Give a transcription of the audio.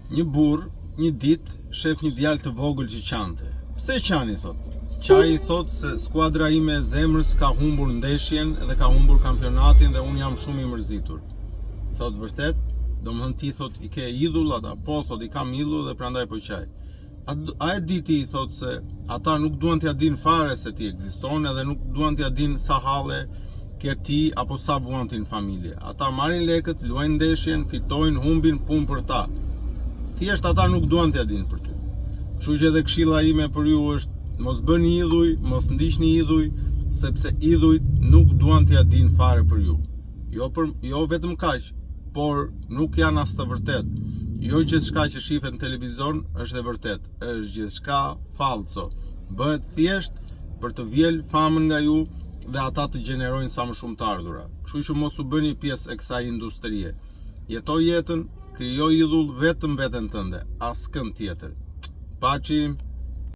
Një burr, një ditë, shef një djalë të vogël që qante. Pse qani, thot? Qai thot se skuadra ime e zemrës ka humbur ndeshjen dhe ka humbur kampionatin dhe unë jam shumë i mërzitur. Thot, vërtet? Domethënë ti, thot, i ke idhull ata? Po, thot, i kam idhull dhe prandaj po qaj. A e di ti, thot, se ata nuk duan t'ja din fare se ti ekziston edhe nuk duan t'ja din sa halle ke ti apo sa vuan ti në familje. Ata marrin lekët, luajnë ndeshjen, fitojnë, humbin, punë për ta. Thjesht ata nuk duan t'ja din për ty. Kështu që edhe këshilla ime për ju është mos bëni idhuj, mos ndiqni idhuj, sepse idhujt nuk duan t'ja din fare për ju. Jo vetëm kaq, por nuk janë as të vërtet. Jo gjithçka që shihet në televizor është e vërtet, është gjithçka falso. Bëhet thjesht për të vjel famën nga ju dhe ata të gjenerojnë sa më shumë të ardhura. Kështu që mos u bëni pjesë e kësaj industrie. Jetoj jetën, krijoj idhull vetëm veten tënde, askënd tjetër. Paçi.